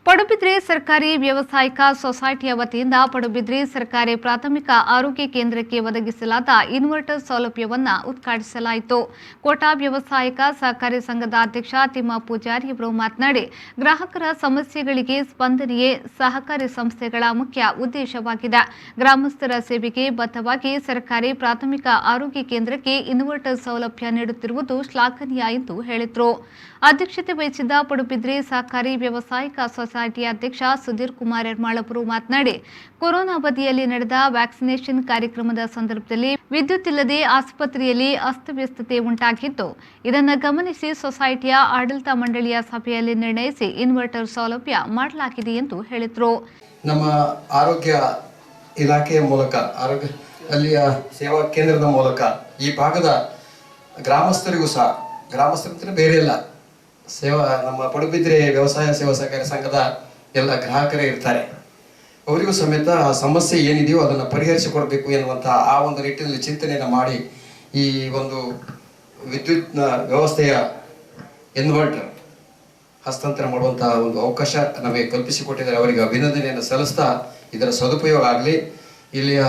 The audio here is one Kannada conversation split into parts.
ಪಡುಬಿದ್ರಿ ಸರ್ಕಾರಿ ವ್ಯವಸಾಯಿಕ ಸೊಸೈಟಿಯ ವತಿಯಿಂದ ಪಡುಬಿದ್ರಿ ಸರ್ಕಾರಿ ಪ್ರಾಥಮಿಕ ಆರೋಗ್ಯ ಕೇಂದ್ರಕ್ಕೆ ಒದಗಿಸಲಾದ ಇನ್ವರ್ಟರ್ ಸೌಲಭ್ಯವನ್ನು ಉದ್ಘಾಟಿಸಲಾಯಿತು. ಕೋಟಾ ವ್ಯವಸಾಯಿಕ ಸಹಕಾರಿ ಸಂಘದ ಅಧ್ಯಕ್ಷ ತಿಮ್ಮ ಪೂಜಾರಿ ಅವರು ಮಾತನಾಡಿ, ಗ್ರಾಹಕರ ಸಮಸ್ಯೆಗಳಿಗೆ ಸ್ಪಂದನೆಯೇ ಸಹಕಾರಿ ಸಂಸ್ಥೆಗಳ ಮುಖ್ಯ ಉದ್ದೇಶವಾಗಿದೆ. ಗ್ರಾಮಸ್ಥರ ಸೇವೆಗೆ ಬದ್ಧವಾಗಿ ಸರ್ಕಾರಿ ಪ್ರಾಥಮಿಕ ಆರೋಗ್ಯ ಕೇಂದ್ರಕ್ಕೆ ಇನ್ವರ್ಟರ್ ಸೌಲಭ್ಯ ನೀಡುತ್ತಿರುವುದು ಶ್ಲಾಘನೀಯ ಎಂದು ಹೇಳಿದರು. ಅಧ್ಯಕ್ಷತೆ ವಹಿಸಿದ್ದ ಪಡುಬಿದ್ರಿ ಸಹಕಾರಿ ವ್ಯವಸಾಯಿಕ ಸೊಸೈಟಿಯ ಅಧ್ಯಕ್ಷ ಸುಧೀರ್ ಕುಮಾರ್ ಯರ್ಮಾಳ್ ಅವರು ಮಾತನಾಡಿ, ಕೊರೋನಾ ಅವಧಿಯಲ್ಲಿ ನಡೆದ ವ್ಯಾಕ್ಸಿನೇಷನ್ ಕಾರ್ಯಕ್ರಮದ ಸಂದರ್ಭದಲ್ಲಿ ವಿದ್ಯುತ್ ಇಲ್ಲದೆ ಆಸ್ಪತ್ರೆಯಲ್ಲಿ ಅಸ್ತವ್ಯಸ್ತತೆ ಉಂಟಾಗಿದ್ದು, ಇದನ್ನು ಗಮನಿಸಿ ಸೊಸೈಟಿಯ ಆಡಳಿತ ಮಂಡಳಿಯ ಸಭೆಯಲ್ಲಿ ನಿರ್ಣಯಿಸಿ ಇನ್ವರ್ಟರ್ ಸೌಲಭ್ಯ ಮಾಡಲಾಗಿದೆ ಎಂದು ಹೇಳಿದರು. ನಮ್ಮ ಆರೋಗ್ಯ ಇಲಾಖೆಯ ಮೂಲಕ ಅಲ್ಲಿಯ ಸೇವಾ ಕೇಂದ್ರದ ಮೂಲಕ ಈ ಭಾಗದ ಗ್ರಾಮಸ್ಥರಿಗೂ ಸಹ ಗ್ರಾಮಸ್ಥರ ಬೇರೆ ಇಲ್ಲ ನಮ್ಮ ಪಡುಬಿದ್ರಿ ವ್ಯವಸಾಯ ಸೇವಾ ಸಹಕಾರಿ ಸಂಘದ ಎಲ್ಲ ಗ್ರಾಹಕರೇ ಇರ್ತಾರೆ. ಅವರಿಗೂ ಸಮೇತ ಆ ಸಮಸ್ಯೆ ಏನಿದೆಯೋ ಅದನ್ನು ಪರಿಹರಿಸಿಕೊಡ್ಬೇಕು ಎನ್ನುವಂತಹ ಆ ಒಂದು ನಿಟ್ಟಿನಲ್ಲಿ ಚಿಂತನೆಯನ್ನು ಮಾಡಿ ಈ ಒಂದು ವಿದ್ಯುತ್ ವ್ಯವಸ್ಥೆಯ ಇನ್ವರ್ಟರ್ ಹಸ್ತಾಂತರ ಮಾಡುವಂತಹ ಒಂದು ಅವಕಾಶ ನಮಗೆ ಕಲ್ಪಿಸಿಕೊಟ್ಟಿದ್ದಾರೆ. ಅವರಿಗೆ ಅಭಿನಂದನೆಯನ್ನು ಸಲ್ಲಿಸ್ತಾ ಇದರ ಸದುಪಯೋಗ ಆಗಲಿ. ಇಲ್ಲಿಯ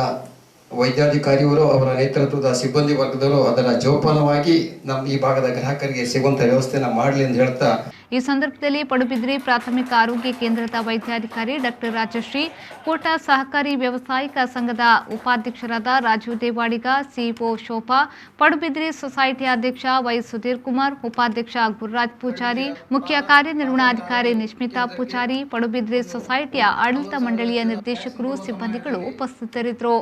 ವೈದ್ಯಾಧಿಕಾರಿಯವರು ಅವರ ನೇತೃತ್ವದ ಸಿಬ್ಬಂದಿ ವರ್ಗದವರು ಅದರ ಜೋಪಾನವಾಗಿ ನಮ್ಮ ಈ ಭಾಗದ ಗ್ರಾಹಕರಿಗೆ ಸಿಗುವಂತ ವ್ಯವಸ್ಥೆಯನ್ನು ಮಾಡಲಿ ಅಂತ ಹೇಳ್ತಾ, ಈ ಸಂದರ್ಭದಲ್ಲಿ ಪಡುಬಿದ್ರಿ ಪ್ರಾಥಮಿಕ ಆರೋಗ್ಯ ಕೇಂದ್ರದ ವೈದ್ಯಾಧಿಕಾರಿ ಡಾಕ್ಟರ್ ರಾಜಶ್ರೀ, ಕೋಟಾ ಸಹಕಾರಿ ವ್ಯವಸಾಯಿಕ ಸಂಘದ ಉಪಾಧ್ಯಕ್ಷರಾದ ರಾಜು ದೇವಾಡಿಗ, ಸಿಇಒ ಶೋಭಾ, ಪಡುಬಿದ್ರಿ ಸೊಸೈಟಿಯ ಅಧ್ಯಕ್ಷ ವೈ ಸುಧೀರ್ ಕುಮಾರ್, ಉಪಾಧ್ಯಕ್ಷ ಗುರುರಾಜ್ ಪೂಜಾರಿ, ಮುಖ್ಯ ಕಾರ್ಯನಿರ್ವಹಣಾಧಿಕಾರಿ ನಿಶ್ಮಿತಾ ಪೂಜಾರಿ, ಪಡುಬಿದ್ರಿ ಸೊಸೈಟಿಯ ಆಡಳಿತ ಮಂಡಳಿಯ ನಿರ್ದೇಶಕರು, ಸಿಬ್ಬಂದಿಗಳು ಉಪಸ್ಥಿತರಿದ್ದರು.